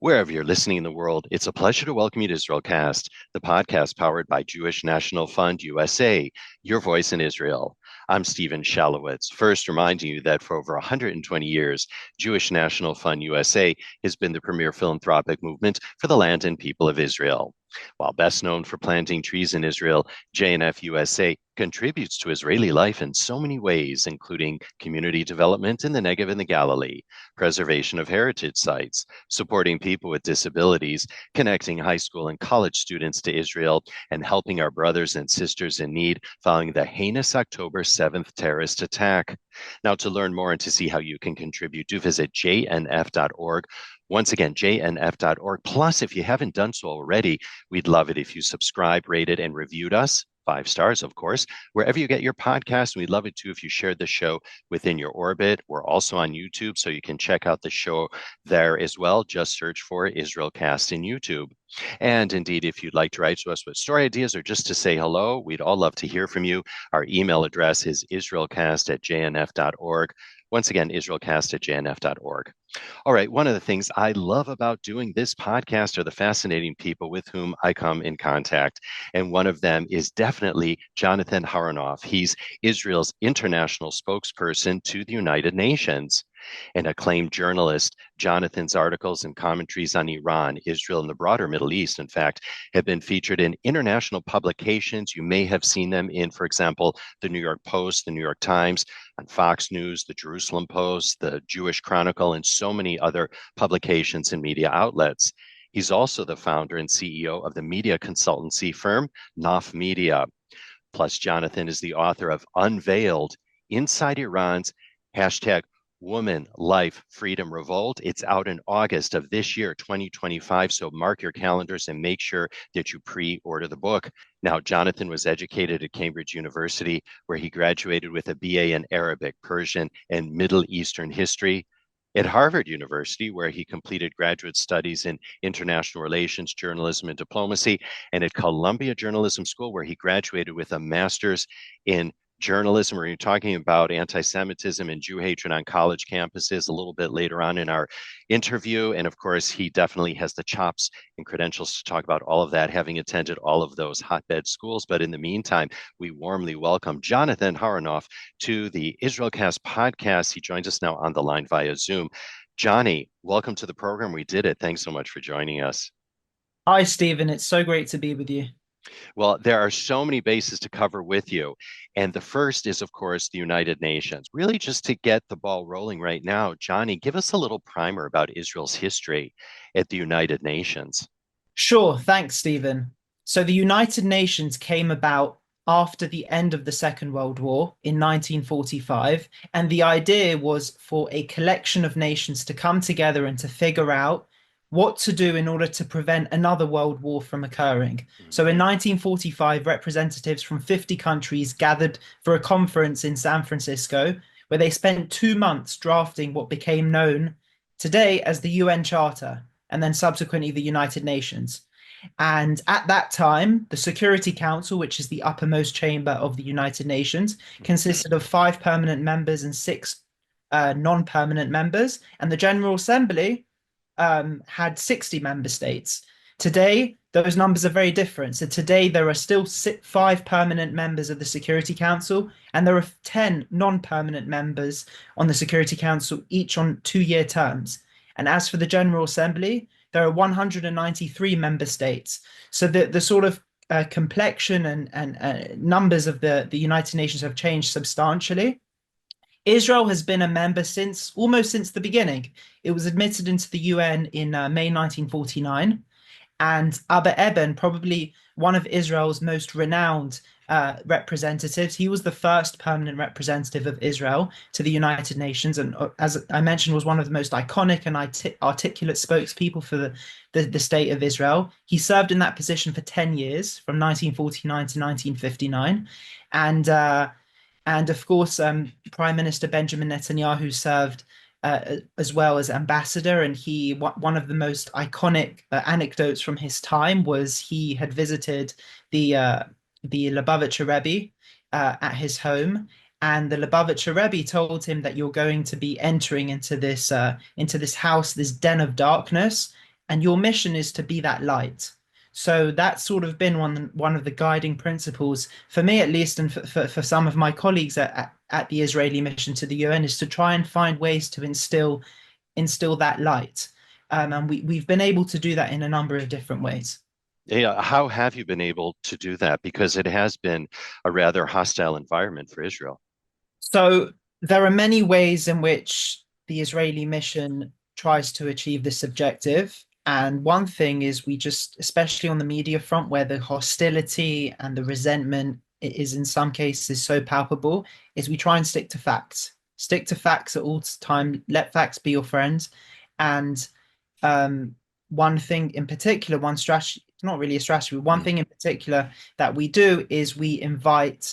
Wherever you're listening in the world, it's a pleasure to welcome you to IsraelCast, the podcast powered by Jewish National Fund USA, your voice in Israel. I'm Stephen Shalowitz, first reminding you that for over 120 years, Jewish National Fund USA has been the premier philanthropic movement for the land and people of Israel. While best known for planting trees in Israel, JNF USA contributes to Israeli life in so many ways, including community development in the Negev and the Galilee, preservation of heritage sites, supporting people with disabilities, connecting high school and college students to Israel, and helping our brothers and sisters in need following the heinous October 7th terrorist attack. Now, to learn more and to see how you can contribute, do visit jnf.org. Once again, jnf.org. Plus, if you haven't done so already, we'd love it if you subscribe, rated, and reviewed us. 5 stars, of course, wherever you get your podcast. We'd love it too if you shared the show within your orbit. We're also on YouTube, so you can check out the show there as well. Just search for IsraelCast in YouTube. And indeed, if you'd like to write to us with story ideas or just to say hello, we'd all love to hear from you. Our email address is israelcast@jnf.org. Once again, israelcast@jnf.org. All right, one of the things I love about doing this podcast are the fascinating people with whom I come in contact. And one of them is definitely Jonathan Harounoff. He's Israel's international spokesperson to the United Nations. An acclaimed journalist, Jonathan's articles and commentaries on Iran, Israel, and the broader Middle East, in fact, have been featured in international publications. You may have seen them in, for example, the New York Post, the New York Times, on Fox News, the Jerusalem Post, the Jewish Chronicle, and so many other publications and media outlets. He's also the founder and CEO of the media consultancy firm, Knopf Media. Plus, Jonathan is the author of Unveiled, Inside Iran's hashtag Woman, Life, Freedom, Revolt. It's out in August of this year, 2025. So mark your calendars and make sure that you pre-order the book. Now, Jonathan was educated at Cambridge University, where he graduated with a BA in Arabic, Persian, and Middle Eastern history. At Harvard University, where he completed graduate studies in international relations, journalism, and diplomacy, and at Columbia Journalism School, where he graduated with a master's in journalism. We're talking about anti-Semitism and Jew hatred on college campuses a little bit later on in our interview. And of course, he definitely has the chops and credentials to talk about all of that, having attended all of those hotbed schools. But in the meantime, we warmly welcome Jonathan Harounoff to the IsraelCast podcast. He joins us now on the line via Zoom. Johnny, welcome to the program. We did it. Thanks so much for joining us. Hi, Stephen. It's so great to be with you. Well, there are so many bases to cover with you. And the first is, of course, the United Nations. Really, just to get the ball rolling right now, Johnny, give us a little primer about Israel's history at the United Nations. Sure. Thanks, Stephen. So the United Nations came about after the end of the Second World War in 1945. And the idea was for a collection of nations to come together and to figure out what to do in order to prevent another world war from occurring. So in 1945, representatives from 50 countries gathered for a conference in San Francisco, where they spent 2 months drafting what became known today as the UN Charter, and then subsequently the United Nations. And at that time, the Security Council, which is the uppermost chamber of the United Nations, consisted of 5 permanent members and 6 non-permanent members. And the General Assembly had 60 member states. Today, those numbers are very different. So today, there are still 5 permanent members of the Security Council, and there are 10 non-permanent members on the Security Council, each on 2-year terms. And as for the General Assembly, there are 193 member states. So the sort of complexion and numbers of the United Nations have changed substantially. Israel has been a member almost since the beginning. It was admitted into the UN in May 1949, and Abba Eban, probably one of Israel's most renowned representatives, he was the first permanent representative of Israel to the United Nations, and as I mentioned, was one of the most iconic and articulate spokespeople for the state of Israel. He served in that position for 10 years, from 1949 to 1959, and of course, Prime Minister Benjamin Netanyahu served as well as ambassador. And one of the most iconic anecdotes from his time was he had visited the Lubavitcher Rebbe at his home, and the Lubavitcher Rebbe told him that you're going to be entering into this house, this den of darkness, and your mission is to be that light. So that's sort of been one of the guiding principles for me, at least, and for some of my colleagues at the Israeli mission to the UN, is to try and find ways to instill that light. And we've been able to do that in a number of different ways. Yeah, how have you been able to do that? Because it has been a rather hostile environment for Israel. So there are many ways in which the Israeli mission tries to achieve this objective. And one thing is we just, especially on the media front, where the hostility and the resentment is in some cases so palpable, is we try and stick to facts. Stick to facts at all time. Let facts be your friends. And um, one thing in particular, one strategy, it's not really a strategy, but one Mm. thing in particular that we do is we invite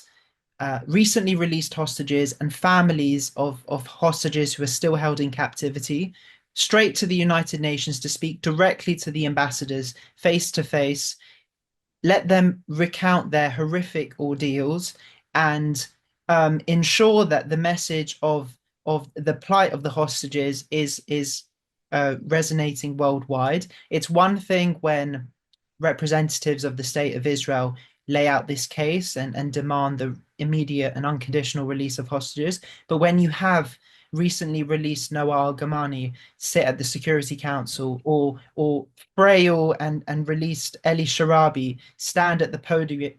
recently released hostages and families of hostages who are still held in captivity straight to the United Nations to speak directly to the ambassadors face to face, let them recount their horrific ordeals, and ensure that the message of the plight of the hostages is resonating worldwide. It's one thing when representatives of the state of Israel lay out this case and demand the immediate and unconditional release of hostages, but when you have recently released Noah Al-Gamani sit at the Security Council, or frail and released Eli Sharabi stand at the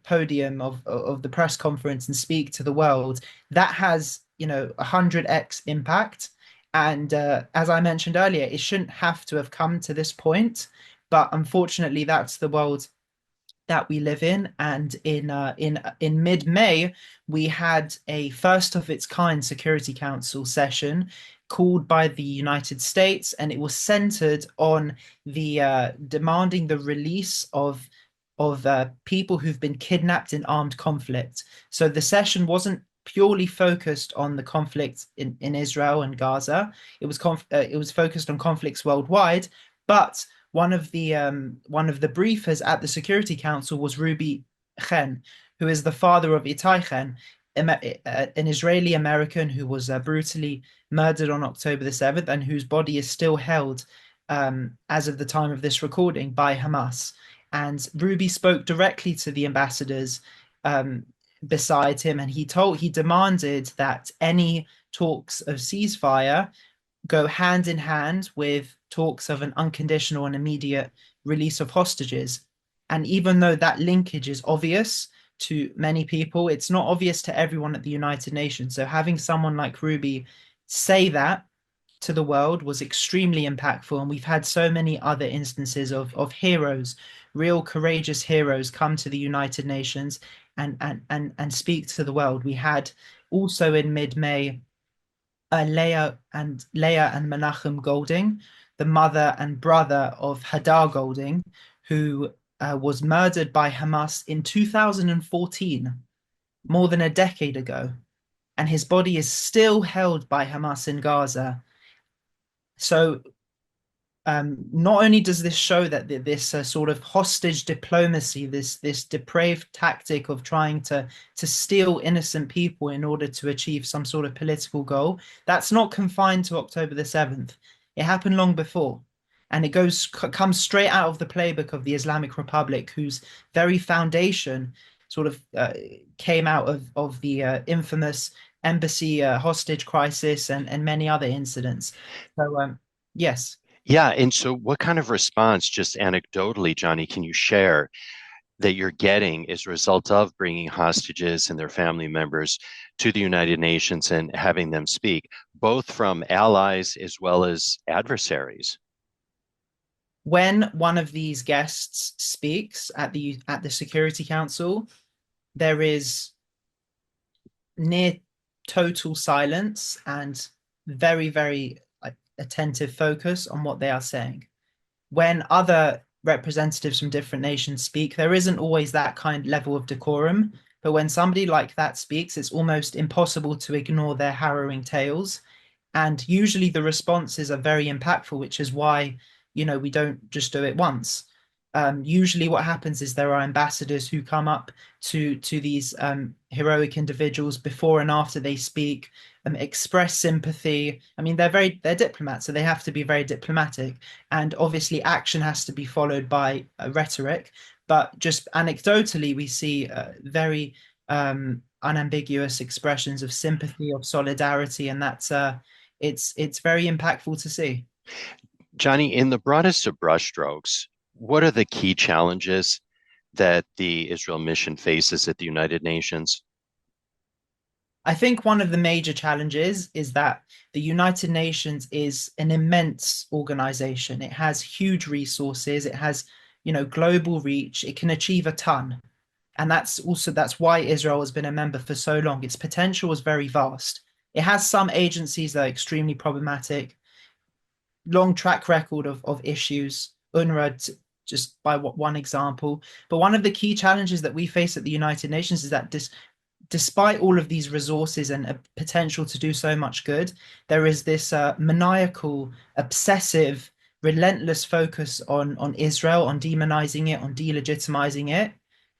podium of the press conference and speak to the world, that has 100x impact. And as I mentioned earlier, it shouldn't have to have come to this point, but unfortunately, that's the world that we live in. And in mid-May, we had a first of its kind Security Council session called by the United States, and it was centered on the demanding the release of people who've been kidnapped in armed conflict. So the session wasn't purely focused on the conflict in Israel and Gaza. It was focused on conflicts worldwide, but one of the briefers at the Security Council was Ruby Chen, who is the father of Itai Chen, an Israeli American who was brutally murdered on October the 7th and whose body is still held as of the time of this recording by Hamas. And Ruby spoke directly to the ambassadors um, beside him, and he demanded that any talks of ceasefire go hand in hand with talks of an unconditional and immediate release of hostages. And even though that linkage is obvious to many people, it's not obvious to everyone at the United Nations. So having someone like Ruby say that to the world was extremely impactful. And we've had so many other instances of heroes, real courageous heroes, come to the United Nations and speak to the world. We had also in mid-May Leah and Menachem Golding, the mother and brother of Hadar Golding, who was murdered by Hamas in 2014, more than a decade ago, and his body is still held by Hamas in Gaza. So not only does this show that this sort of hostage diplomacy, this depraved tactic of trying to steal innocent people in order to achieve some sort of political goal, that's not confined to October the 7th. It happened long before. And it comes straight out of the playbook of the Islamic Republic, whose very foundation sort of came out of the infamous embassy hostage crisis and many other incidents. So, yes. Yeah, and so what kind of response, just anecdotally, Johnny, can you share that you're getting as a result of bringing hostages and their family members to the United Nations and having them speak, both from allies as well as adversaries? When one of these guests speaks at the Security Council, there is near total silence and very, very attentive focus on what they are saying. When other representatives from different nations speak, there isn't always that kind level of decorum. But when somebody like that speaks, it's almost impossible to ignore their harrowing tales. And usually the responses are very impactful, which is why, we don't just do it once. Usually, what happens is there are ambassadors who come up to these heroic individuals before and after they speak, express sympathy. I mean, they're diplomats, so they have to be very diplomatic, and obviously, action has to be followed by rhetoric. But just anecdotally, we see very unambiguous expressions of sympathy, of solidarity, and it's very impactful to see. Johnny, in the broadest of brushstrokes, what are the key challenges that the Israel mission faces at the United Nations? I think one of the major challenges is that the United Nations is an immense organization. It has huge resources, it has, global reach, it can achieve a ton. And that's why Israel has been a member for so long. Its potential is very vast. It has some agencies that are extremely problematic, long track record of issues. Just by one example. But one of the key challenges that we face at the United Nations is that despite all of these resources and a potential to do so much good, there is this maniacal, obsessive, relentless focus on Israel, on demonizing it, on delegitimizing it,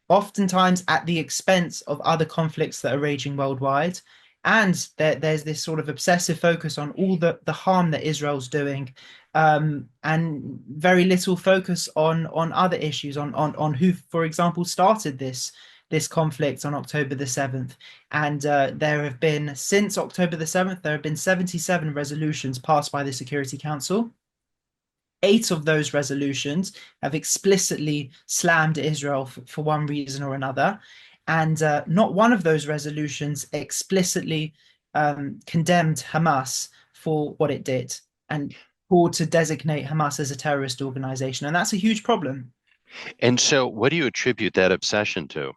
oftentimes at the expense of other conflicts that are raging worldwide. And there's this sort of obsessive focus on all the harm that Israel's doing, and very little focus on other issues, on who, for example, started this conflict on October the 7th. And there have been, since October the 7th, there have been 77 resolutions passed by the Security Council. 8 of those resolutions have explicitly slammed Israel for one reason or another. And not one of those resolutions explicitly condemned Hamas for what it did and called to designate Hamas as a terrorist organization. And that's a huge problem. And so, what do you attribute that obsession to?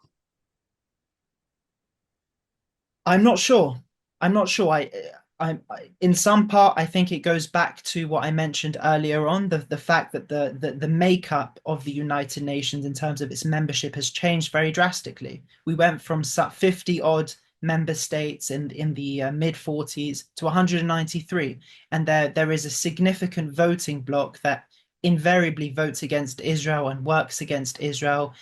I'm not sure. I'm not sure. In some part, I think it goes back to what I mentioned earlier on, the fact that the makeup of the United Nations in terms of its membership has changed very drastically. We went from 50 odd member states in the mid 40s to 193, and there is a significant voting bloc that invariably votes against Israel and works against Israel,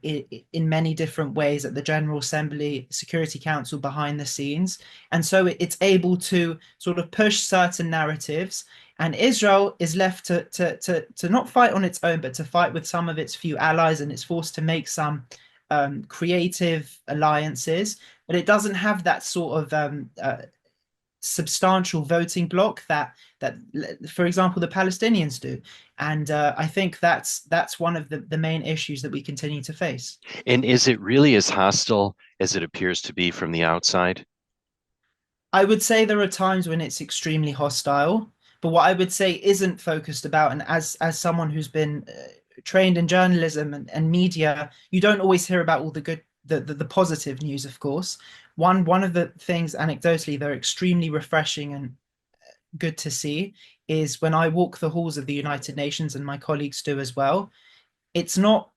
in many different ways at the General Assembly, Security Council, behind the scenes. And so it's able to sort of push certain narratives. And Israel is left to not fight on its own, but to fight with some of its few allies, and it's forced to make some creative alliances. But it doesn't have that sort of substantial voting bloc that, for example, the Palestinians do. And I think that's one of the main issues that we continue to face. And is it really as hostile as it appears to be from the outside? I would say there are times when it's extremely hostile, but what I would say isn't focused about, and as someone who's been trained in journalism and media, you don't always hear about all the good, the positive news, of course. One of the things anecdotally that are extremely refreshing and good to see is when I walk the halls of the United Nations, and my colleagues do as well. It's not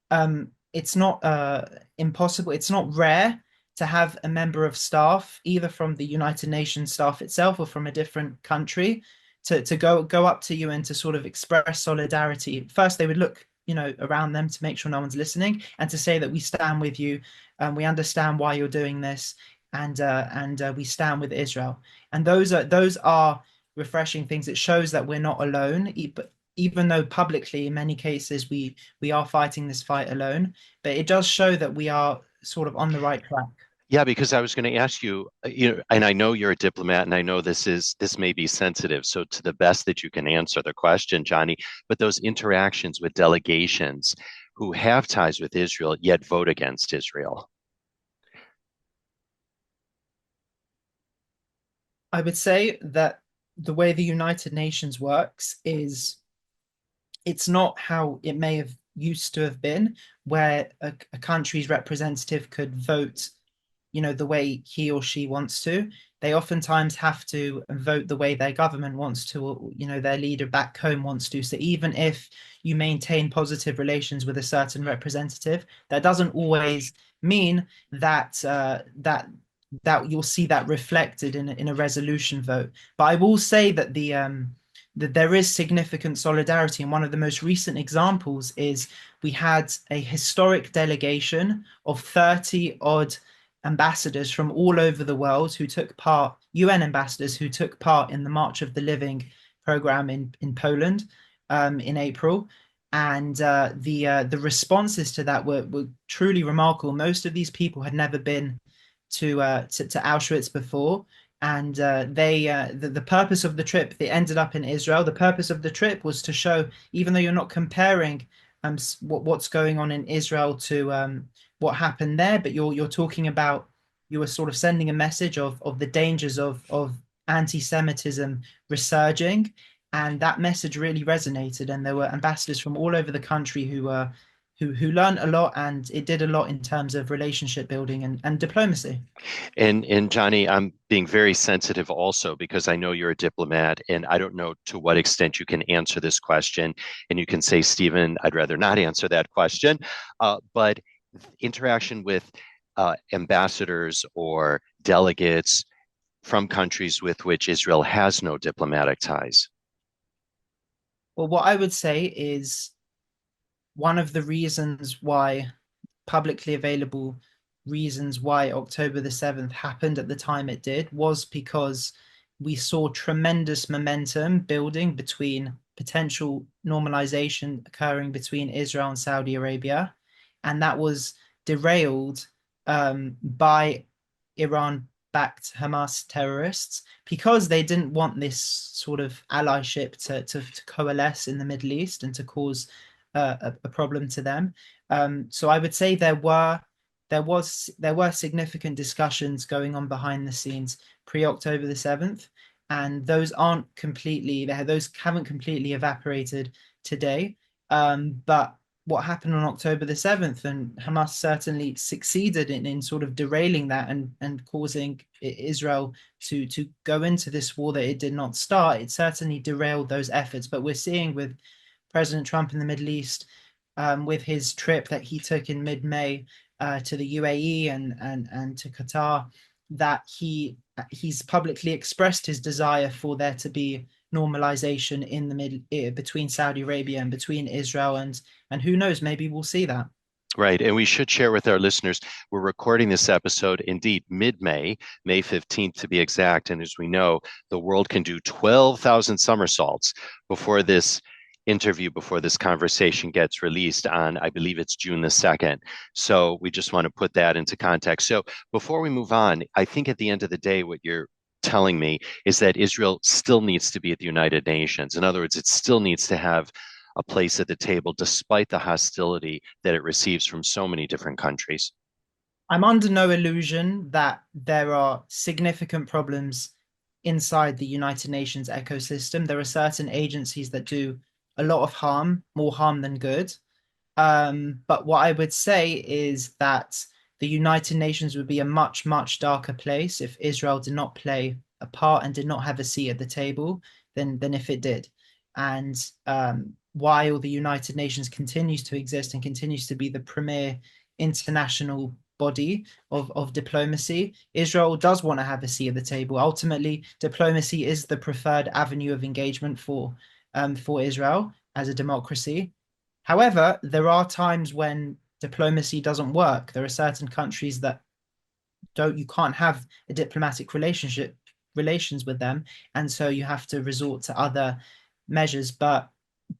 impossible. It's not rare to have a member of staff, either from the United Nations staff itself or from a different country, to go up to you and to sort of express solidarity. First, they would look, around them to make sure no one's listening, and to say that we stand with you, and we understand why you're doing this, and we stand with Israel. And those are refreshing things. It shows that we're not alone, but even though publicly in many cases we are fighting this fight alone, but it does show that we are sort of on the right track. Yeah, because I was going to ask you, and I know you're a diplomat, and I know this may be sensitive. So, to the best that you can answer the question, Johnny, but those interactions with delegations who have ties with Israel yet vote against Israel. I would say that the way the United Nations works is it's not how it may have used to have been, where a country's representative could vote, the way he or she wants to. They oftentimes have to vote the way their government wants to, or, their leader back home wants to. So even if you maintain positive relations with a certain representative, that doesn't always mean that you'll see that reflected in a resolution vote. But I will say that that there is significant solidarity. And one of the most recent examples is we had a historic delegation of 30 odd ambassadors from all over the world who took part, UN ambassadors who took part in the March of the Living program in Poland in April. And the responses to that were truly remarkable. Most of these people had never been to Auschwitz before, and the purpose of the trip, they ended up in Israel. The purpose of the trip was to show, even though you're not comparing what's going on in Israel to what happened there, but you're talking about, you were sort of sending a message of the dangers of anti-Semitism resurging, and that message really resonated. And there were ambassadors from all over the country who learned a lot, and it did a lot in terms of relationship building and diplomacy. And Johnny, I'm being very sensitive also because I know you're a diplomat, and I don't know to what extent you can answer this question. And you can say, Stephen, I'd rather not answer that question. But interaction with ambassadors or delegates from countries with which Israel has no diplomatic ties. Well, what I would say is one of the reasons why, publicly available reasons why October the 7th happened at the time it did, was because we saw tremendous momentum building between potential normalization occurring between Israel and Saudi Arabia. And that was derailed by Iran backed Hamas terrorists because they didn't want this sort of allyship to coalesce in the Middle East and to cause a problem to them. So I would say there were significant discussions going on behind the scenes pre-October the 7th, and those haven't completely evaporated today. But what happened on October the 7th, and Hamas certainly succeeded in sort of derailing that and causing Israel to go into this war that it did not start. It certainly derailed those efforts. But we're seeing with President Trump in the Middle East, with his trip that he took in mid-May to the UAE and to Qatar, that he's publicly expressed his desire for there to be normalization in the middle between Saudi Arabia and between Israel, and who knows, maybe we'll see that. Right. And we should share with our listeners, we're recording this episode indeed mid-May, May 15th to be exact. And as we know, the world can do 12,000 somersaults before this interview, before this conversation gets released on, I believe it's June the 2nd. So we just want to put that into context. So before we move on, I think at the end of the day, what you're telling me is that Israel still needs to be at the United Nations. In other words, it still needs to have a place at the table despite the hostility that it receives from so many different countries. I'm under no illusion that there are significant problems inside the United Nations ecosystem. There are certain agencies that do a lot of harm, more harm than good. But what I would say is that the United Nations would be a much, much darker place if Israel did not play a part and did not have a seat at the table than if it did. And while the United Nations continues to exist and continues to be the premier international body of diplomacy, Israel does want to have a seat at the table. Ultimately, diplomacy is the preferred avenue of engagement for Israel as a democracy. However, there are times when diplomacy doesn't work. There are certain countries that you can't have a diplomatic relations with them, and so you have to resort to other measures. But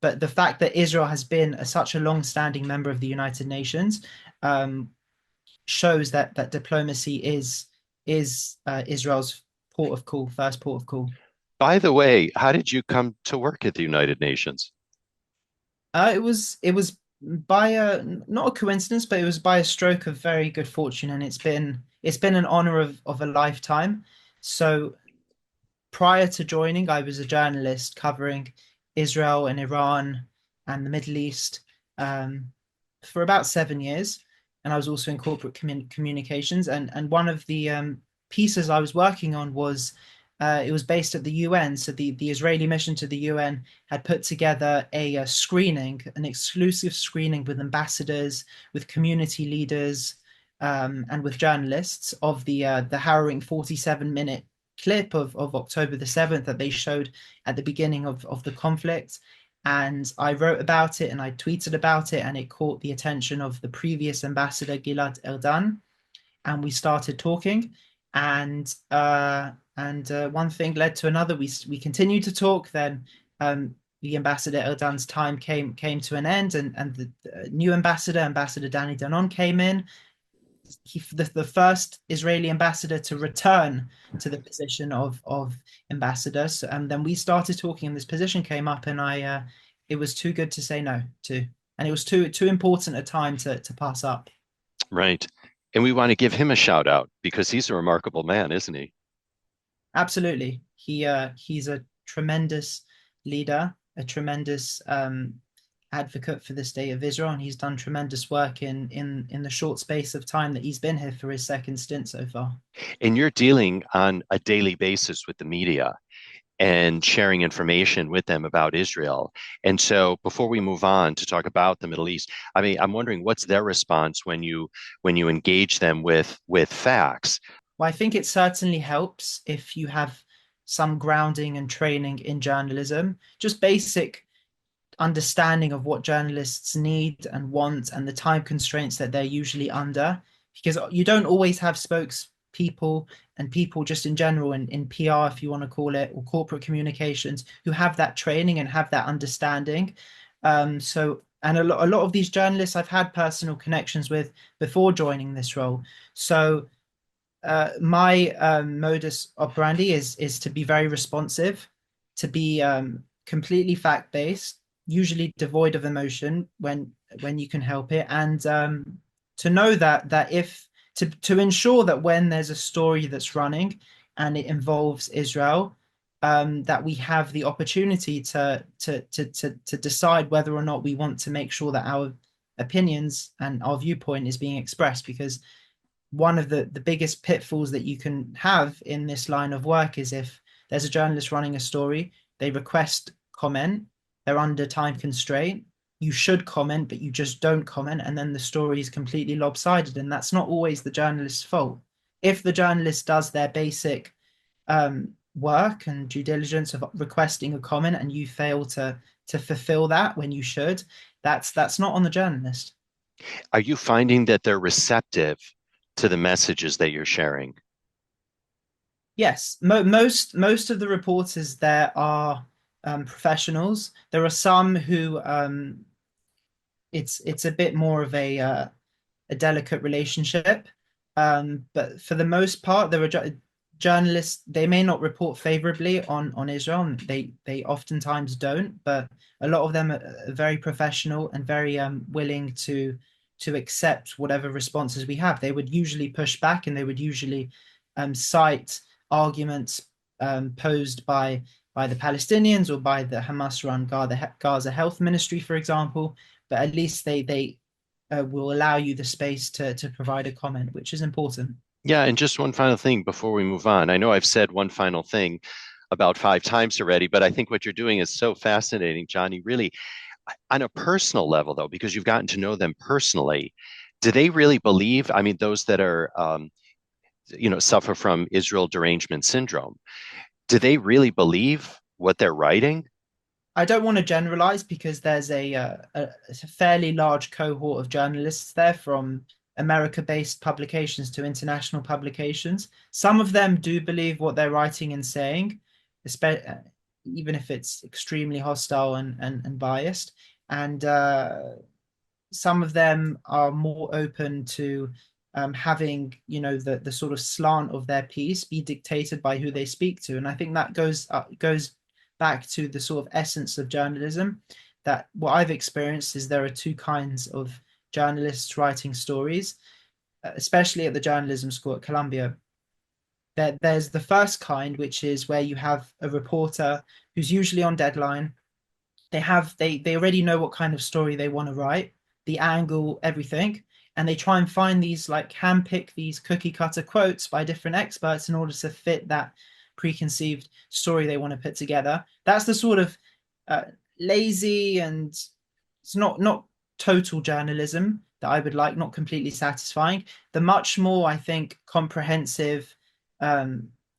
the fact that Israel has been such a long-standing member of the United Nations shows that diplomacy is Israel's port of call, first port of call. By the way, how did you come to work at the United Nations? It was by a not a coincidence, but it was by a stroke of very good fortune, and it's been an honor of a lifetime. So prior to joining, I was a journalist covering Israel and Iran and the Middle East for about 7 years, and I was also in corporate communications. And one of the pieces I was working on was it was based at the UN. So the Israeli mission to the UN had put together a screening, an exclusive screening with ambassadors, with community leaders, and with journalists of the harrowing 47-minute clip of October the 7th that they showed at the beginning of the conflict. And I wrote about it and I tweeted about it, and it caught the attention of the previous ambassador, Gilad Erdan. And we started talking. And one thing led to another. We continued to talk. Then the ambassador Erdan's time came to an end, and the new ambassador, Ambassador Danny Danon, came in. The first Israeli ambassador to return to the position of ambassador. So, and then we started talking, and this position came up, and I it was too good to say no to, and it was too important a time to pass up. Right. And we want to give him a shout out because he's a remarkable man, isn't he? Absolutely, he's a tremendous leader, a tremendous advocate for the state of Israel, and he's done tremendous work in the short space of time that he's been here for his second stint so far. And you're dealing on a daily basis with the media and sharing information with them about Israel. And so before we move on to talk about the Middle East, I mean, I'm wondering what's their response when you engage them with facts. Well, I think it certainly helps if you have some grounding and training in journalism, just basic understanding of what journalists need and want and the time constraints that they're usually under, because you don't always have spokespeople and people just in general in PR, if you want to call it, or corporate communications, who have that training and have that understanding. And a lot of these journalists I've had personal connections with before joining this role. So my modus operandi is to be very responsive, to be completely fact based, usually devoid of emotion when you can help it, and to know that if to ensure that when there's a story that's running and it involves Israel, that we have the opportunity to decide whether or not we want to make sure that our opinions and our viewpoint is being expressed, because one of the biggest pitfalls that you can have in this line of work is if there's a journalist running a story, they request comment, they're under time constraint, you should comment, but you just don't comment, and then the story is completely lopsided, and that's not always the journalist's fault. If the journalist does their basic work and due diligence of requesting a comment and you fail to fulfill that when you should, that's not on the journalist. Are you finding that they're receptive to the messages that you're sharing? Yes, most of the reporters there are professionals. There are some who it's a bit more of a delicate relationship, but for the most part, there are journalists. They may not report favorably on Israel, and they oftentimes don't. But a lot of them are very professional and very willing to accept whatever responses we have. They would usually push back, and they would usually cite arguments posed by the Palestinians or by the Hamas-run Gaza Health Ministry, for example. But at least they will allow you the space to provide a comment, which is important. Yeah, and just one final thing before we move on. I know I've said one final thing about 5 times already, but I think what you're doing is so fascinating, Johnny. Really, on a personal level, though, because you've gotten to know them personally, do they really believe? I mean, those that are, suffer from Israel derangement syndrome, do they really believe what they're writing? I don't want to generalize because there's a fairly large cohort of journalists there, from America-based publications to international publications. Some of them do believe what they're writing and saying, even if it's extremely hostile and biased. And some of them are more open to having, the sort of slant of their piece be dictated by who they speak to. And I think that goes back to the sort of essence of journalism. That what I've experienced is there are two kinds of journalists writing stories, especially at the journalism school at Columbia. There's the first kind, which is where you have a reporter who's usually on deadline. They already know what kind of story they want to write, the angle, everything, and they try and find these, like, handpick these cookie cutter quotes by different experts in order to fit that preconceived story they want to put together. That's the sort of lazy, and it's not total journalism that I would like, not completely satisfying. The much more, I think, comprehensive,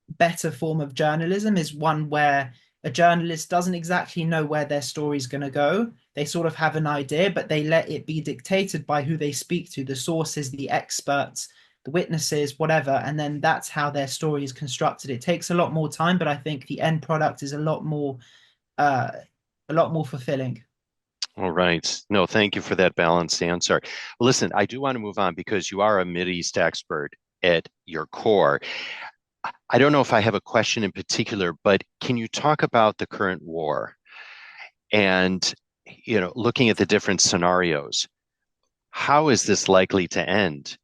better form of journalism is one where a journalist doesn't exactly know where their story is going to go. They sort of have an idea, but they let it be dictated by who they speak to, the sources, the experts, the witnesses, whatever. And then that's how their story is constructed. It takes a lot more time, but I think the end product is uh, a lot more fulfilling. All right. No, thank you for that balanced answer. Well, listen, I do want to move on because you are a Mideast expert at your core. I don't know if I have a question in particular, but can you talk about the current war and, looking at the different scenarios? How is this likely to end?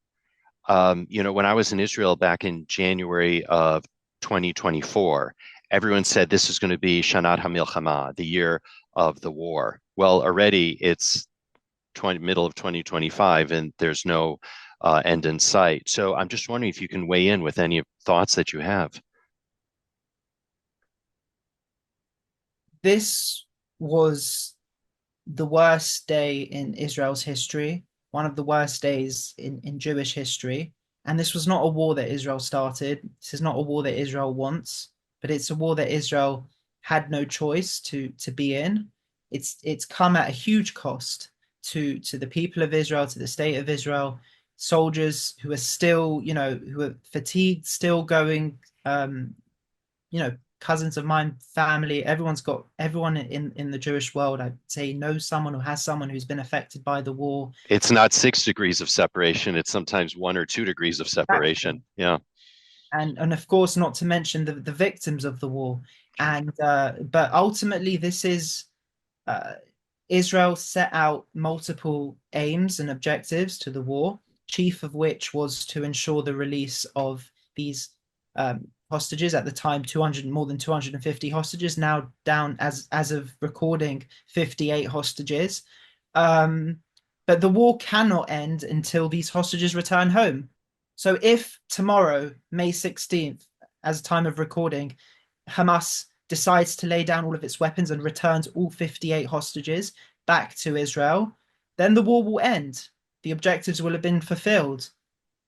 When I was in Israel back in January of 2024, everyone said this is going to be Shanat HaMilchama, the year of the war. Well, already it's middle of 2025 and there's no end in sight. So I'm just wondering if you can weigh in with any thoughts that you have. This was the worst day in Israel's history, one of the worst days in Jewish history. And this was not a war that Israel started. This is not a war that Israel wants, but it's a war that Israel had no choice to be in. It's come at a huge cost to the people of Israel, to the state of Israel, soldiers who are still, who are fatigued, still going, cousins of mine, family, everyone in the Jewish world, I'd say, knows someone or has someone who's been affected by the war. It's not 6 degrees of separation, it's sometimes 1 or 2 degrees of Exactly. separation. Yeah. And of course, not to mention the victims of the war. And but ultimately, this is uh, Israel set out multiple aims and objectives to the war, chief of which was to ensure the release of these hostages. At the time, 200, more than 250 hostages, now down as of recording, 58 hostages. Um, but the war cannot end until these hostages return home. So if tomorrow, May 16th, as time of recording, Hamas decides to lay down all of its weapons and returns all 58 hostages back to Israel, then the war will end. The objectives will have been fulfilled.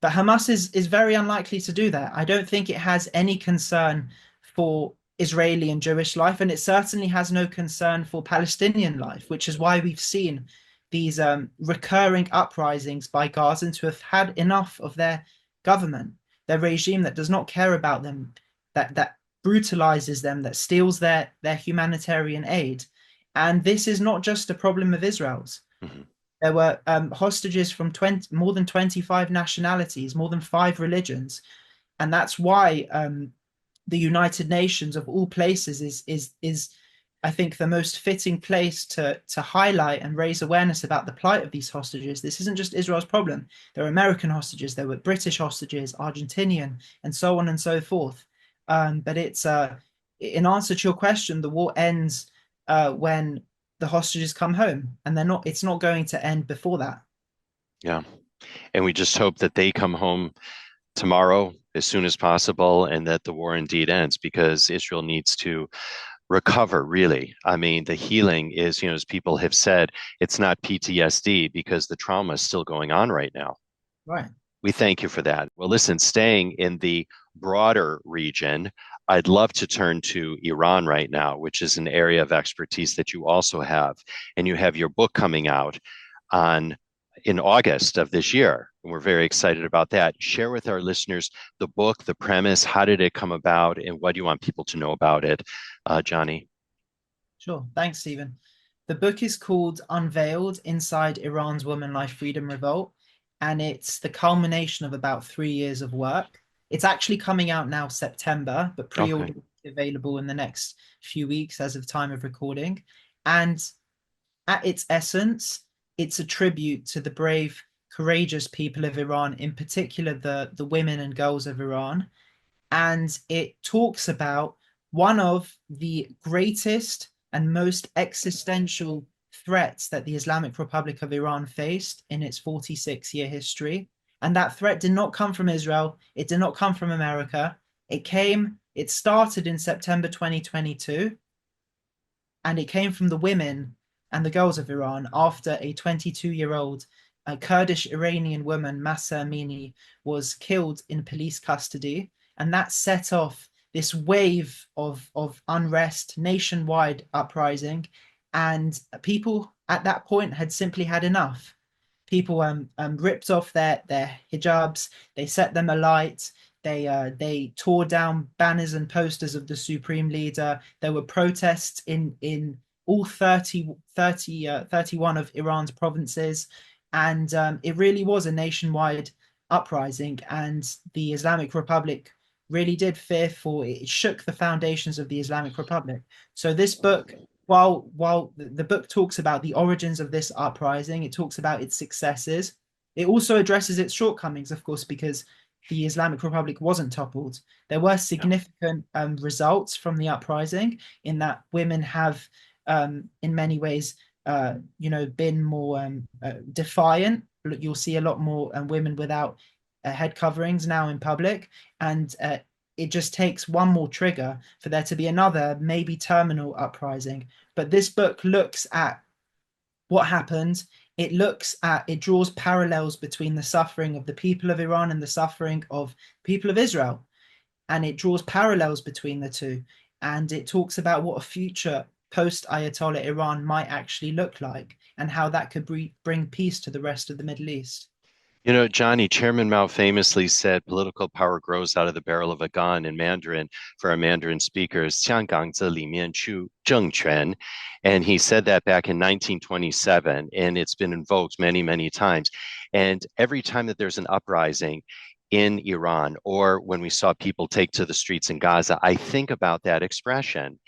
But Hamas is very unlikely to do that. I don't think it has any concern for Israeli and Jewish life, and it certainly has no concern for Palestinian life, which is why we've seen these recurring uprisings by Gazans who have had enough of their government, their regime that does not care about them, that brutalizes them, that steals their humanitarian aid. And this is not just a problem of Israel's. Mhm. There were hostages from more than 25 nationalities, more than five religions. And that's why the United Nations, of all places, is I think the most fitting place to highlight and raise awareness about the plight of these hostages. This isn't just Israel's problem. There are American hostages, there were British hostages, Argentinian, and so on and so forth. But it's in answer to your question, the war ends when the hostages come home, and they're not. It's not going to end before that. Yeah. And we just hope that they come home tomorrow as soon as possible and that the war indeed ends because Israel needs to recover, really. I mean, the healing is, as people have said, it's not PTSD because the trauma is still going on right now. Right. We thank you for that. Well, listen, staying in the broader region, I'd love to turn to Iran right now, which is an area of expertise that you also have. And you have your book coming out on in August of this year. And we're very excited about that. Share with our listeners the book, the premise, how did it come about, and what do you want people to know about it, Johnny? Sure. Thanks, Stephen. The book is called Unveiled Inside Iran's Woman Life Freedom Revolt, and it's the culmination of about 3 years of work. It's actually coming out now, September, but Okay. pre-order will be available in the next few weeks as of time of recording. And at its essence, it's a tribute to the brave, courageous people of Iran, in particular the women and girls of Iran. And it talks about one of the greatest and most existential threats that the Islamic Republic of Iran faced in its 46-year history. And that threat did not come from Israel. It did not come from America. It started in September 2022, and it came from the women and the girls of Iran after a 22-year-old Kurdish Iranian woman, Masa Amini, was killed in police custody. And that set off this wave of unrest, nationwide uprising, and people at that point had simply had enough. People ripped off their hijabs, they set them alight, they tore down banners and posters of the supreme leader. There were protests in all 31 of Iran's provinces, and it really was a nationwide uprising, and the Islamic Republic really did fear for it. It shook the foundations of the Islamic Republic. So this book, while the book talks about the origins of this uprising, it talks about its successes. It also addresses its shortcomings, of course, because the Islamic Republic wasn't toppled. There were Yeah. significant results from the uprising in that women have, in many ways, been more defiant. You'll see a lot more women without head coverings now in public, and it just takes one more trigger for there to be another, maybe terminal uprising. But this book looks at what happened. It draws parallels between the suffering of the people of Iran and the suffering of people of Israel. And it draws parallels between the two. And it talks about what a future post Ayatollah Iran might actually look like and how that could bring peace to the rest of the Middle East. You know, Johnny, Chairman Mao famously said political power grows out of the barrel of a gun in Mandarin for our Mandarin speakers, 香港这里面出政权. And he said that back in 1927, and it's been invoked many, many times. And every time that there's an uprising in Iran, or when we saw people take to the streets in Gaza, I think about that expression.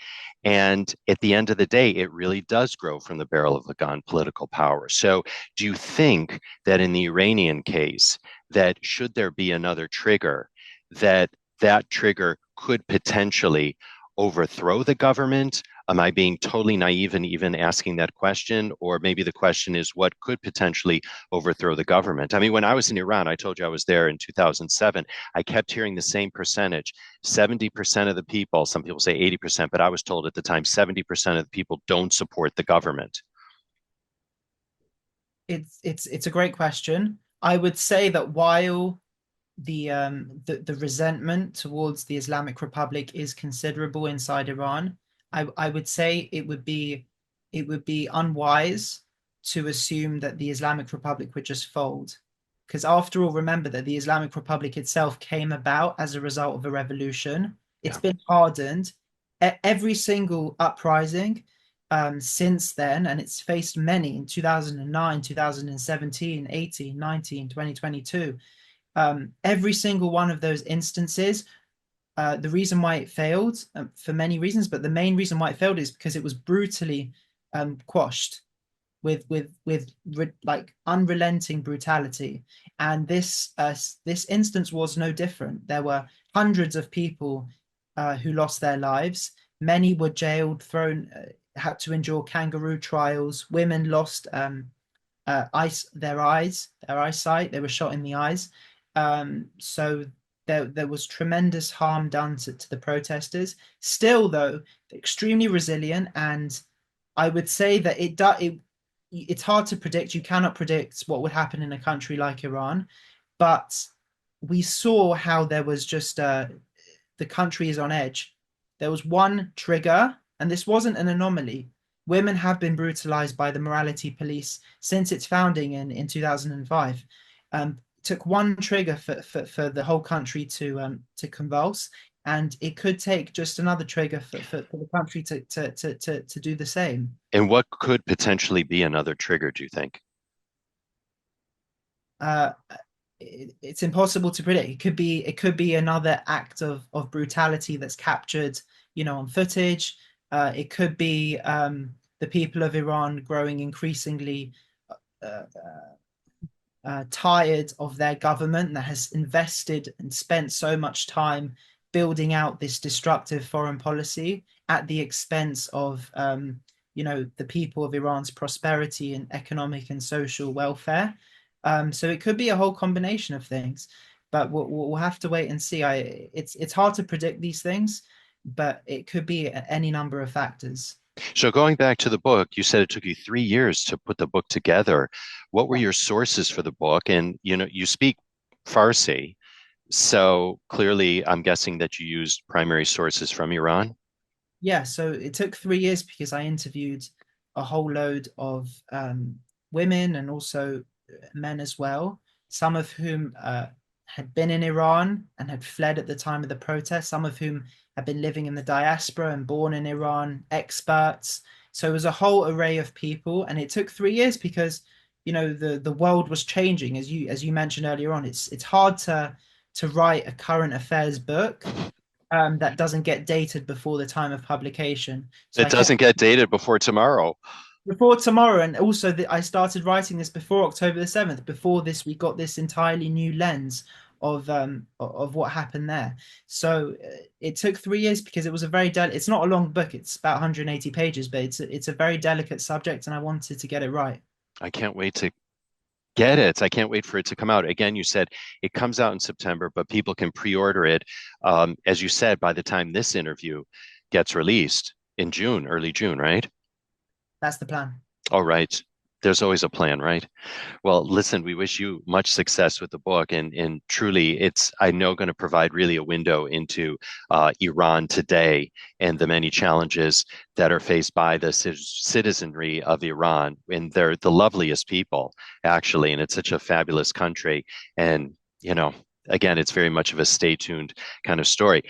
And at the end of the day, it really does grow from the barrel of a gun, political power. So do you think that in the Iranian case, that should there be another trigger, that that trigger could potentially overthrow the government? Am I being totally naive in even asking that question? Or maybe the question is what could potentially overthrow the government? I mean, when I was in Iran, I told you I was there in 2007. I kept hearing the same percentage. 70% of the people, some people say 80%, but I was told at the time 70% of the people don't support the government. It's a great question. I would say that while the resentment towards the Islamic Republic is considerable inside Iran, I would say it would be unwise to assume that the Islamic Republic would just fold. Because after all, remember that the Islamic Republic itself came about as a result of a revolution. It's Yeah. been hardened. Every single uprising since then, and it's faced many in 2009, 2017, 18, 19, 2022. Every single one of those instances, the reason why it failed, for many reasons, but the main reason why it failed is because it was brutally quashed with like unrelenting brutality. And this instance was no different. There were hundreds of people who lost their lives. Many were jailed, thrown, had to endure kangaroo trials. Women lost their eyesight. They were shot in the eyes. So there was tremendous harm done to the protesters. Still, though, extremely resilient, and I would say that it's hard to predict. You cannot predict what would happen in a country like Iran, but we saw how there was just the country is on edge. There was one trigger, and this wasn't an anomaly. Women have been brutalized by the morality police since its founding in 2005. Took one trigger for the whole country to convulse, and it could take just another trigger for the country to do the same. And what could potentially be another trigger, do you think? Uh, it's impossible to predict. It could be another act of brutality that's captured, on footage. It could be the people of Iran growing increasingly uh, tired of their government that has invested and spent so much time building out this destructive foreign policy at the expense of, the people of Iran's prosperity and economic and social welfare. So it could be a whole combination of things, but we'll have to wait and see. It's hard to predict these things, but it could be any number of factors. So going back to the book, you said it took you 3 years to put the book together. What were Yeah. your sources for the book? And you speak Farsi. So clearly, I'm guessing that you used primary sources from Iran. Yeah, so it took 3 years because I interviewed a whole load of women and also men as well, some of whom had been in Iran and had fled at the time of the protest, some of whom had been living in the diaspora and born in Iran, experts. So it was a whole array of people, and it took 3 years because the world was changing, as you mentioned earlier on. It's hard to write a current affairs book that doesn't get dated before the time of publication. So It I kept doesn't get dated before tomorrow. before tomorrow, and also I started writing this before October the 7th. Before this, we got this entirely new lens of what happened there. So it took 3 years because it was a very it's not a long book. It's about 180 pages, but it's a very delicate subject, and I wanted to get it right. I can't wait to get it. I can't wait for it to come out. Again, you said it comes out in September, but people can pre-order it. As you said, by the time this interview gets released in June, early June, right? That's the plan. All right. There's always a plan, right? Well, listen, we wish you much success with the book, and truly, it's I know going to provide really a window into Iran today and the many challenges that are faced by the citizenry of Iran, and they're the loveliest people, actually, and it's such a fabulous country, and you know. Again, it's very much of a stay tuned kind of story.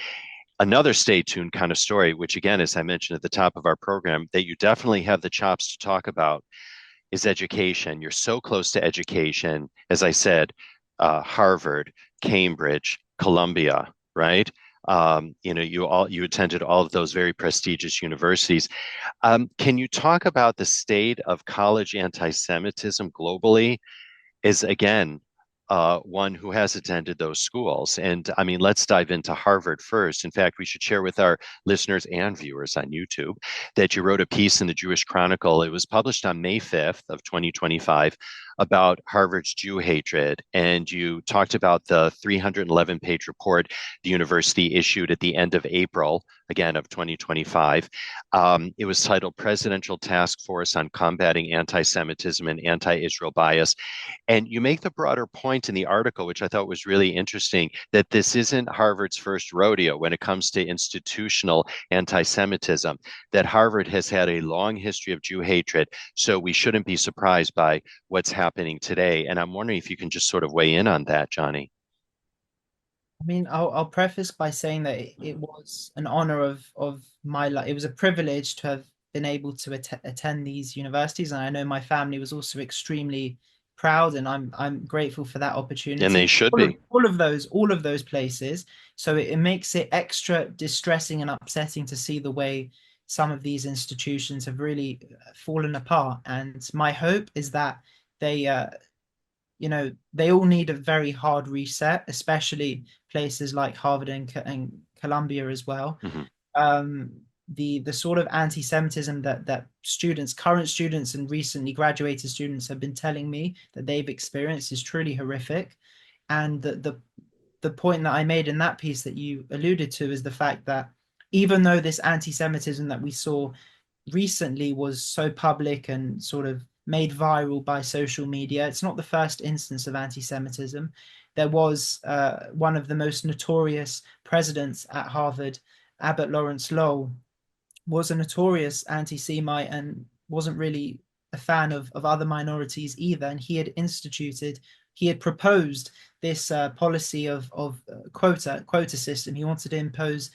Another stay tuned kind of story, which again, as I mentioned at the top of our program, that you definitely have the chops to talk about is education. You're so close to education. As I said, Harvard, Cambridge, Columbia, right? You attended all of those very prestigious universities. Can you talk about the state of college anti-Semitism globally? Is again one who has attended those schools. And I mean, let's dive into Harvard first. In fact, we should share with our listeners and viewers on YouTube that you wrote a piece in the Jewish Chronicle. It was published on May 5th of 2025 about Harvard's Jew hatred. And you talked about the 311-page report the university issued at the end of April, again, of 2025. It was titled Presidential Task Force on Combating Anti-Semitism and Anti-Israel Bias. And you make the broader point in the article, which I thought was really interesting, that this isn't Harvard's first rodeo when it comes to institutional anti Semitism, that Harvard has had a long history of Jew hatred. So we shouldn't be surprised by what's happening today. And I'm wondering if you can just sort of weigh in on that, Johnny. I mean, I'll preface by saying that it was an honor of my life. It was a privilege to have been able to attend these universities, and I know my family was also extremely proud, and I'm grateful for that And they opportunity. should All of be. all of those places. So it makes it extra distressing and upsetting to see the way some of these institutions have really fallen apart. And my hope is that they they all need a very hard reset, especially places like Harvard and Columbia as well. Mhm. Um, the sort of anti-Semitism that current students and recently graduated students have been telling me that they've experienced is truly horrific. And the point that I made in that piece that you alluded to is the fact that even though this anti-Semitism that we saw recently was so public and sort of made viral by social media. It's not the first instance of anti-Semitism. There was one of the most notorious presidents at Harvard, Abbott Lawrence Lowell, was a notorious anti-Semite and wasn't really a fan of other minorities either. And he had proposed this policy of quota system. He wanted to impose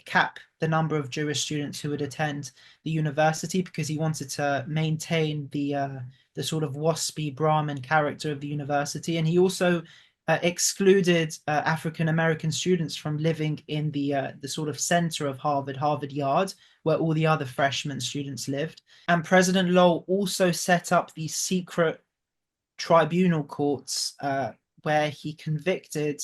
cap the number of Jewish students who would attend the university because he wanted to maintain the sort of waspy Brahmin character of the university, and he also excluded African American students from living in the sort of center of Harvard Yard, where all the other freshman students lived. And President Lowell also set up these secret tribunal courts where he convicted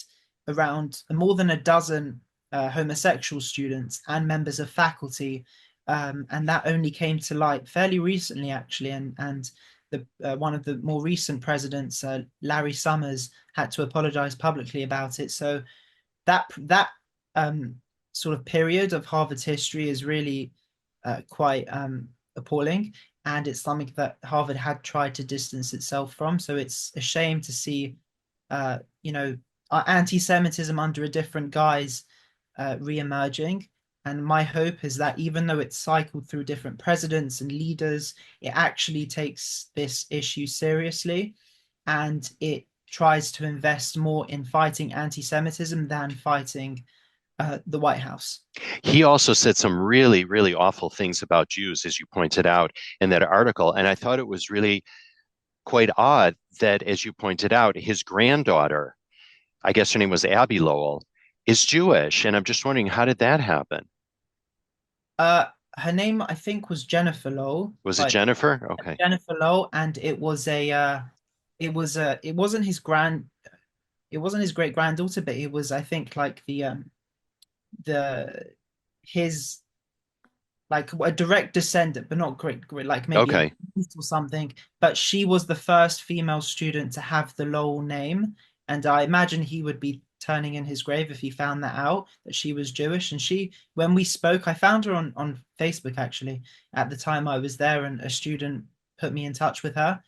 around more than a dozen homosexual students and members of faculty. And that only came to light fairly recently, actually. And one of the more recent presidents, Larry Summers, had to apologize publicly about it. So that sort of period of Harvard's history is really quite appalling, and it's something that Harvard had tried to distance itself from. So it's a shame to see, uh, you know, anti-Semitism under a different guise re-emerging. And my hope is that even though it's cycled through different presidents and leaders, it actually takes this issue seriously and it tries to invest more in fighting anti-Semitism than fighting the White House. He also said some really, really awful things about Jews, as you pointed out in that article. And I thought it was really quite odd that, as you pointed out, his granddaughter, I guess her name was Abby Lowell, is Jewish. And I'm just wondering, how did that happen? Uh, Her name, I think, was Jennifer Lowell, Was it like Jennifer? Okay. Jennifer Lowell, and it wasn't it wasn't his great granddaughter, but it was, I think, like the his like a direct descendant, but not great, like maybe a Okay. niece or something. But she was the first female student to have the Lowell name, and I imagine he would be turning in his grave if he found that out that she was Jewish. And when we spoke, I found her on Facebook actually at the time I was there, and a student put me in touch with her.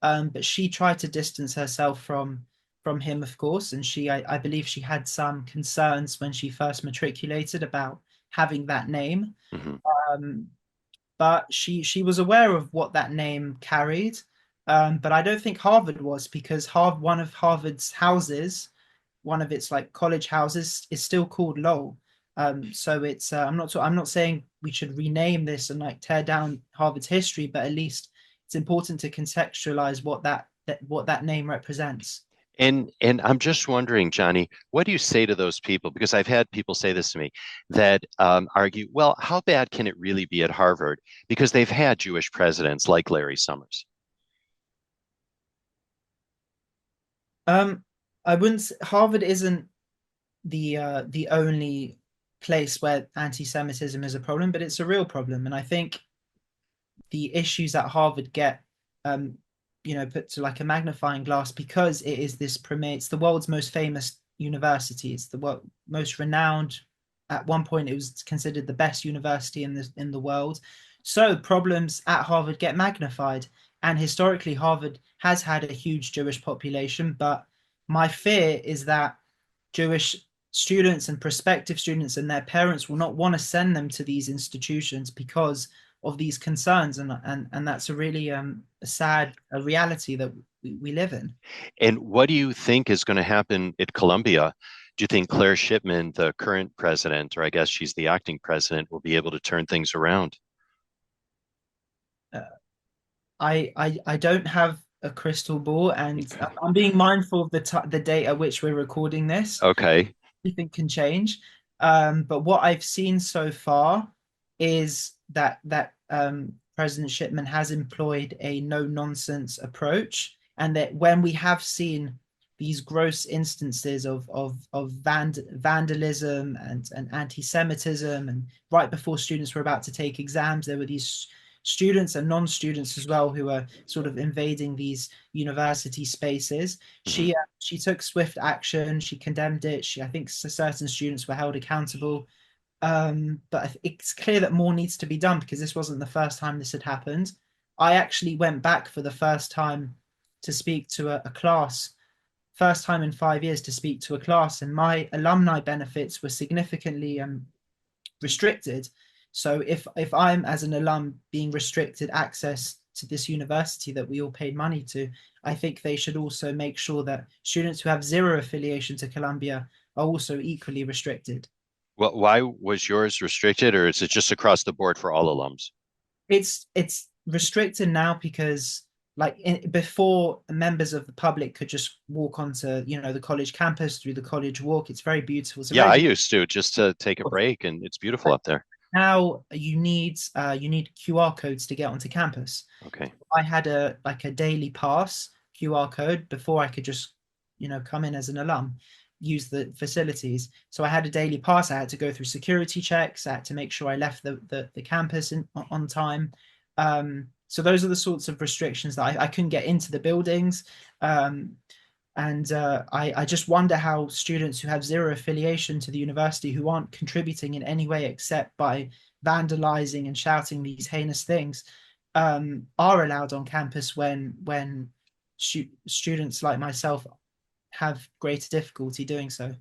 But she tried to distance herself from him, of course, and I believe she had some concerns when she first matriculated about having that name. Hmm. Um, but she was aware of what that name carried. But I don't think Harvard was, because one of Harvard's houses, one of its like college houses, is still called Lowell. So I'm not saying we should rename this and like tear down Harvard's history, but at least it's important to contextualize what that name represents. And I'm just wondering, Johnny, what do you say to those people? Because I've had people say this to me that argue, well, how bad can it really be at Harvard? Because they've had Jewish presidents like Larry Summers. Um, I wouldn't. Harvard isn't the only place where anti-Semitism is a problem, but it's a real problem. And I think the issues at Harvard get put to like a magnifying glass because it's the world's most famous university. It's the most renowned. At one point, it was considered the best university in the world. So problems at Harvard get magnified. And historically, Harvard has had a huge Jewish population, but my fear is that Jewish students and prospective students and their parents will not want to send them to these institutions because of these concerns, and that's a really a sad a reality that we live in. And what do you think is going to happen at Columbia? Do you think Claire Shipman, the current president, or I guess she's the acting president, will be able to turn things around? Uh, I don't have a crystal ball, and Okay. I'm being mindful of the date at which we're recording this. Okay. Anything can change. But what I've seen so far is that President Shipman has employed a no-nonsense approach, and that when we have seen these gross instances of vandalism and anti-Semitism, and right before students were about to take exams, there were these students and non-students as well who are sort of invading these university spaces. Hmm. She took swift action. She condemned it. I think certain students were held accountable. But it's clear that more needs to be done because this wasn't the first time this had happened. I actually went back for the first time to speak to a class, first time in 5 years to speak to a class, and my alumni benefits were significantly restricted. So if I'm as an alum being restricted access to this university that we all paid money to, I think they should also make sure that students who have zero affiliation to Columbia are also equally restricted. Well, why was yours restricted, or is it just across the board for all alums? It's restricted now because before members of the public could just walk onto the college campus through the college walk. It's very beautiful. It's a Yeah, very I beautiful. used to just to take a break, and it's beautiful up there. Now you need QR codes to get onto campus. Okay. I had a daily pass QR code before I could just come in as an alum, use the facilities. So I had a daily pass. I had to go through security checks. I had to make sure I left the campus on time. So those are the sorts of restrictions that I couldn't get into the buildings. Um, and I just wonder how students who have zero affiliation to the university, who aren't contributing in any way except by vandalizing and shouting these heinous things, are allowed on campus when students like myself have greater difficulty doing so.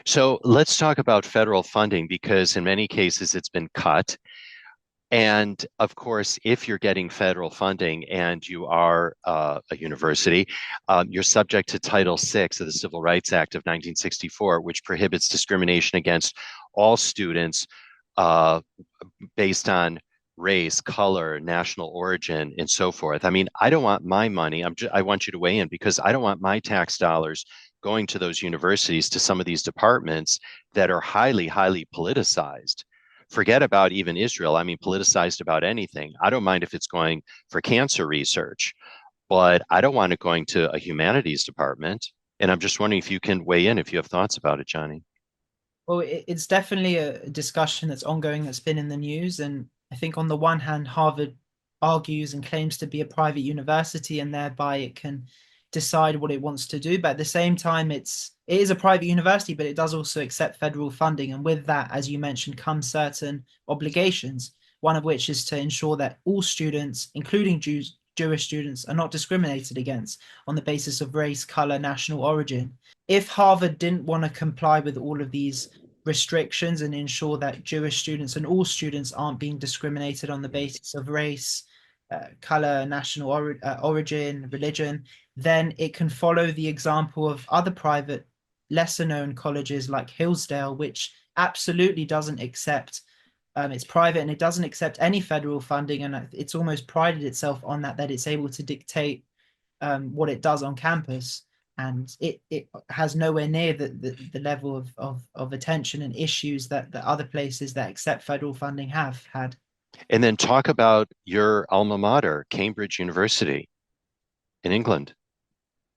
So let's talk about federal funding because in many cases it's been cut. And of course, if you're getting federal funding and you are a university, you're subject to Title VI of the Civil Rights Act of 1964, which prohibits discrimination against all students uh, based on race, color, national origin, and so forth. I mean, I don't want my money. I want you to weigh in because I don't want my tax dollars going to those universities, to some of these departments that are highly, highly politicized. Forget about even Israel. I mean, politicized about anything. I don't mind if it's going for cancer research, but I don't want it going to a humanities department. And I'm just wondering if you can weigh in if you have thoughts about it, Johnny. Well, it's definitely a discussion that's ongoing, that's been in the news. And I think on the one hand, Harvard argues and claims to be a private university, and thereby it can decide what it wants to do. But at the same time, it is a private university, but it does also accept federal funding. And with that, as you mentioned, comes certain obligations, one of which is to ensure that all students, including Jewish students, are not discriminated against on the basis of race, color, national origin. If Harvard didn't want to comply with all of these restrictions and ensure that Jewish students and all students aren't being discriminated on the basis of race, color, national origin, religion, then it can follow the example of other private, lesser known colleges like Hillsdale, which absolutely doesn't accept. It's private and it doesn't accept any federal funding, and it's almost prided itself on that it's able to dictate what it does on campus, and it has nowhere near the level of attention and issues that the other places that accept federal funding have had. And then talk about your alma mater, Cambridge University in England.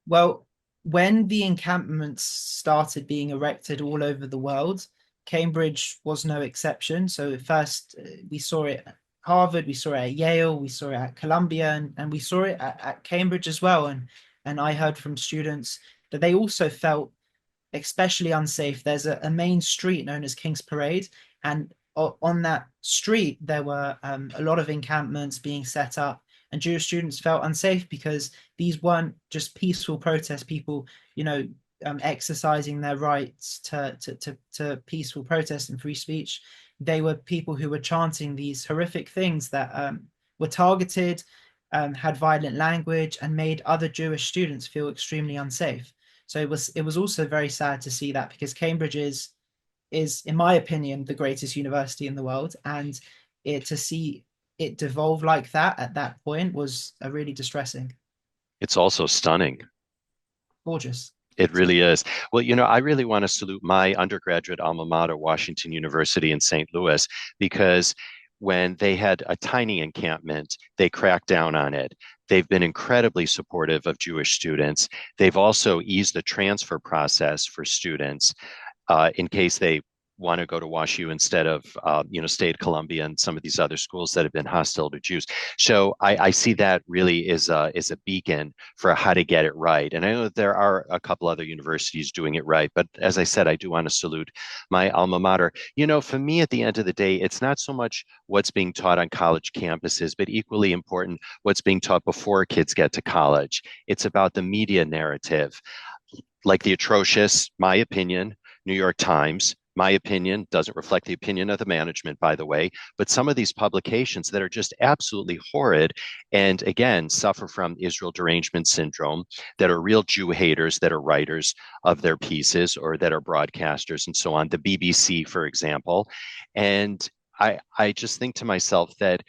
Well, when the encampments started being erected all over the world, Cambridge was no exception. So first we saw it at Harvard, we saw it at Yale, we saw it at Columbia, and we saw it at Cambridge as well. And I heard from students that they also felt especially unsafe. There's a main street known as King's Parade, and on that street there were a lot of encampments being set up, and Jewish students felt unsafe because these weren't just peaceful protest people, exercising their rights to peaceful protest and free speech. They were people who were chanting these horrific things that were targeted, had violent language, and made other Jewish students feel extremely unsafe. So it was also very sad to see that, because Cambridge is in my opinion the greatest university in the world, and to see it devolve like that at that point was a really distressing. It's also stunning. Gorgeous. It really is. Well, I really want to salute my undergraduate alma mater, Washington University in St. Louis, because when they had a tiny encampment, they cracked down on it. They've been incredibly supportive of Jewish students. They've also eased the transfer process for students in case they want to go to WashU instead of, stay at Columbia and some of these other schools that have been hostile to Jews. So I see that really is a beacon for how to get it right. And I know that there are a couple other universities doing it right. But as I said, I do want to salute my alma mater. For me, at the end of the day, it's not so much what's being taught on college campuses, but equally important, what's being taught before kids get to college. It's about the media narrative, like the atrocious, my opinion, New York Times. My opinion doesn't reflect the opinion of the management, by the way, but some of these publications that are just absolutely horrid and, again, suffer from Israel derangement syndrome, that are real Jew haters, that are writers of their pieces or that are broadcasters and so on. The BBC, for example. And I just think to myself that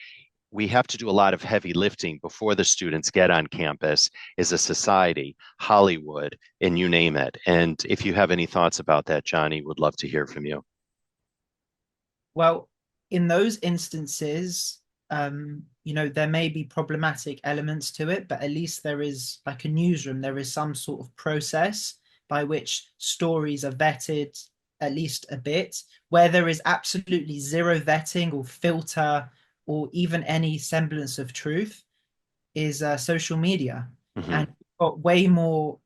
we have to do a lot of heavy lifting before the students get on campus as a society, Hollywood, and you name it. And if you have any thoughts about that, Johnny, would love to hear from you. Well, in those instances, there may be problematic elements to it, but at least there is like a newsroom, there is some sort of process by which stories are vetted at least a bit. Where there is absolutely zero vetting or filter or even any semblance of truth is social media. Mm-hmm. And we've got way more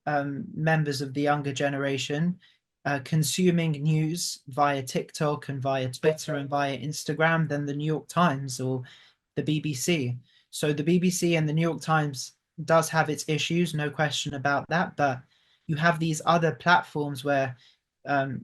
members of the younger generation consuming news via TikTok and via Twitter and via Instagram than the New York Times or the BBC. So the BBC and the New York Times does have its issues, no question about that. But you have these other platforms where um,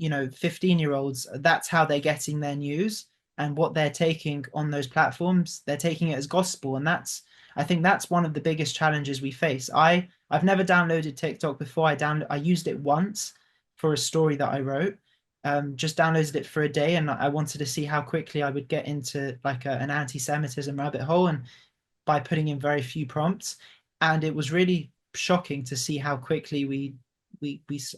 15-year-olds, that's how they're getting their news, and what they're taking on those platforms, they're taking it as gospel. And I think that's one of the biggest challenges we face. I've never downloaded TikTok before. I used it once for a story that I wrote. Just downloaded it for a day, and I wanted to see how quickly I would get into like an anti-Semitism rabbit hole, and by putting in very few prompts. And it was really shocking to see how quickly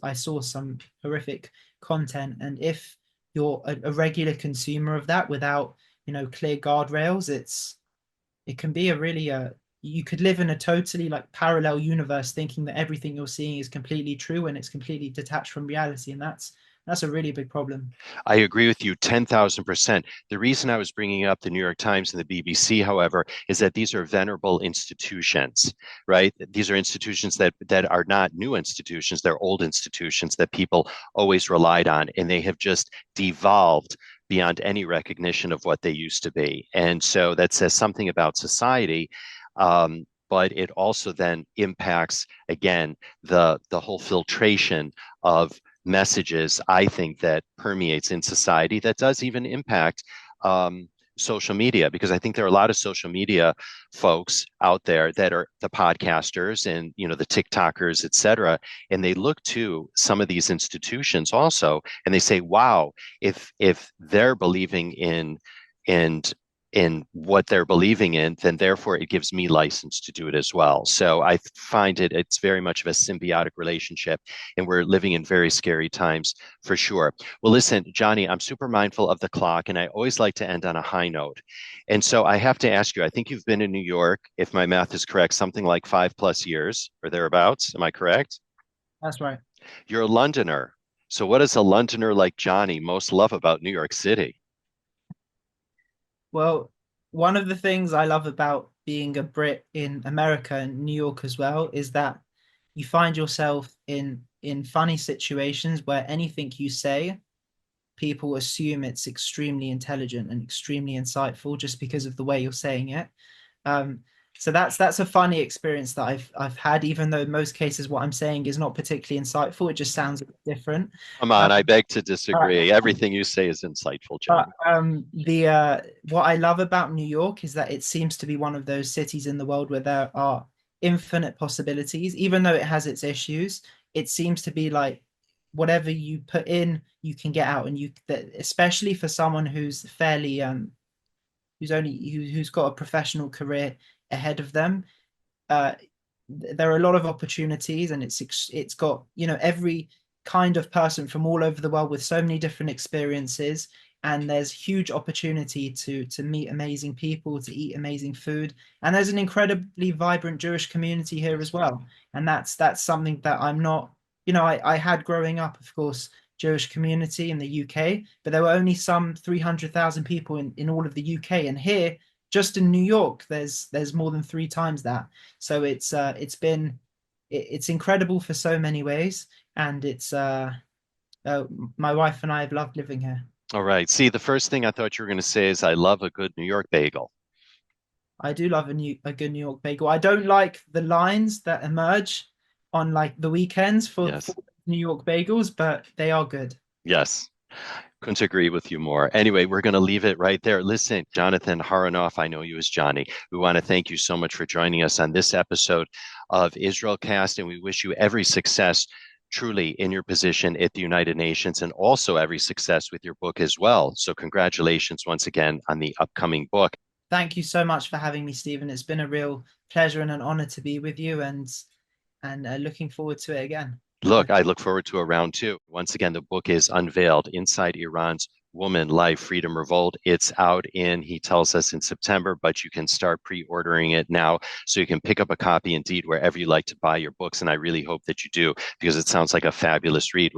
I saw some horrific content. And if you're a regular consumer of that without, clear guardrails, it can be a really you could live in a totally like parallel universe thinking that everything you're seeing is completely true and it's completely detached from reality. And that's a really big problem. I agree with you 10,000%. The reason I was bringing up the New York Times and the BBC, however, is that these are venerable institutions, right? These are institutions that are not new institutions, they're old institutions that people always relied on, and they have just devolved beyond any recognition of what they used to be. And so that says something about society. But it also then impacts, again, the whole filtration of messages, I think, that permeates in society that does even impact social media, because I think there are a lot of social media folks out there that are the podcasters and the TikTokers, et cetera, and they look to some of these institutions also, and they say, "Wow, if they're believing in what they're believing in, then therefore it gives me license to do it as well." So I find it's very much of a symbiotic relationship, and we're living in very scary times for sure. Well, listen, Johnny, I'm super mindful of the clock, and I always like to end on a high note. And so I have to ask you, I think you've been in New York, if my math is correct, something like 5+ years or thereabouts. Am I correct? That's right. You're a Londoner. So what does a Londoner like Johnny most love about New York City? Well, one of the things I love about being a Brit in America and New York as well is that you find yourself in funny situations where anything you say, people assume it's extremely intelligent and extremely insightful just because of the way you're saying it. Um, so that's a funny experience that I've had, even though in most cases what I'm saying is not particularly insightful. It just sounds a bit different. Come Um, on, I beg to uh, disagree. Everything you say is insightful, But Johnny. the what I love about New York is that it seems to be one of those cities in the world where there are infinite possibilities. Even though it has its issues, it seems to be like whatever you put in, you can get out. And especially for someone who's fairly who's got a professional career ahead of them, uh, there are a lot of opportunities, and it's got every kind of person from all over the world with so many different experiences, and there's huge opportunity to meet amazing people, to eat amazing food, and there's an incredibly vibrant Jewish community here as well. And that's something that I'm not, I had growing up, of course, Jewish community in the UK, but there were only some 300,000 people in all of the UK, and here just in New York there's more than three times that. So it's incredible for so many ways, and uh, my wife and I have loved living here. All right. See, the first thing I thought you were going to say is I love a good New York bagel. I do love a good New York bagel. I don't like the lines that emerge on like the weekends for Yes. New York bagels, but they are good. Yes. Couldn't agree with you more. Anyway, we're going to leave it right there. Listen, Jonathan Harounoff, I know you as Johnny. We want to thank you so much for joining us on this episode of IsraelCast, and we wish you every success truly in your position at the United Nations, and also every success with your book as well. So congratulations once again on the upcoming book. Thank you so much for having me, Stephen. It's been a real pleasure and an honor to be with you, and looking forward to it again. Look, I look forward to a round two. Once again, the book is unveiled, Inside Iran's Woman, Life, Freedom, Revolt. It's out he tells us, in September, but you can start pre-ordering it now. So you can pick up a copy indeed wherever you like to buy your books. And I really hope that you do, because it sounds like a fabulous read.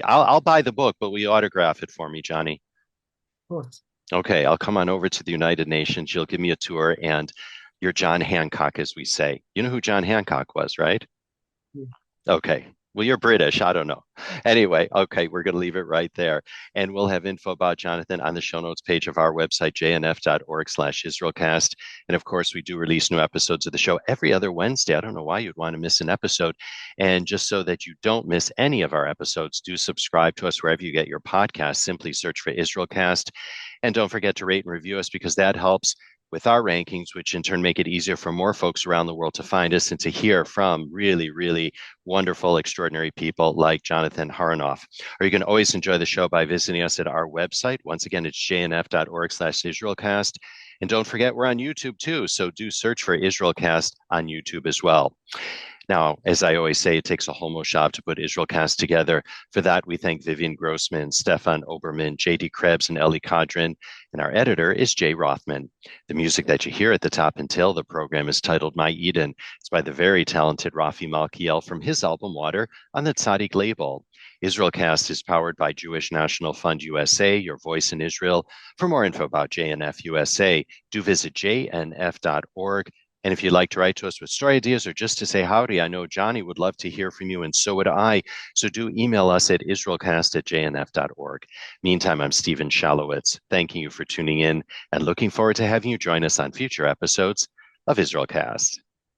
I'll buy the book, but will you autograph it for me, Johnny? Of course. Okay, I'll come on over to the United Nations. You'll give me a tour, and you're John Hancock, as we say. You know who John Hancock was, right? Okay. Well, you're British. I don't know. Anyway, okay, we're going to leave it right there. And we'll have info about Jonathan on the show notes page of our website, jnf.org/IsraelCast. And of course, we do release new episodes of the show every other Wednesday. I don't know why you'd want to miss an episode. And just so that you don't miss any of our episodes, do subscribe to us wherever you get your podcasts. Simply search for IsraelCast. And don't forget to rate and review us because that helps with our rankings, which in turn make it easier for more folks around the world to find us and to hear from really, really wonderful, extraordinary people like Jonathan Harounoff. Or you can always enjoy the show by visiting us at our website. Once again, it's jnf.org/IsraelCast. And don't forget, we're on YouTube too. So do search for IsraelCast on YouTube as well. Now, as I always say, it takes a whole moshav to put IsraelCast together. For that, we thank Vivian Grossman, Stefan Oberman, JD Krebs, and Ellie Kadrin. And our editor is Jay Rothman. The music that you hear at the top until the program is titled My Eden. It's by the very talented Rafi Malkiel from his album Water on the Tzaddik label. IsraelCast is powered by Jewish National Fund USA, your voice in Israel. For more info about JNF USA, do visit jnf.org. And if you'd like to write to us with story ideas or just to say howdy, I know Johnny would love to hear from you, and so would I. So do email us at israelcast@jnf.org. Meantime, I'm Stephen Shalowitz, thanking you for tuning in and looking forward to having you join us on future episodes of IsraelCast.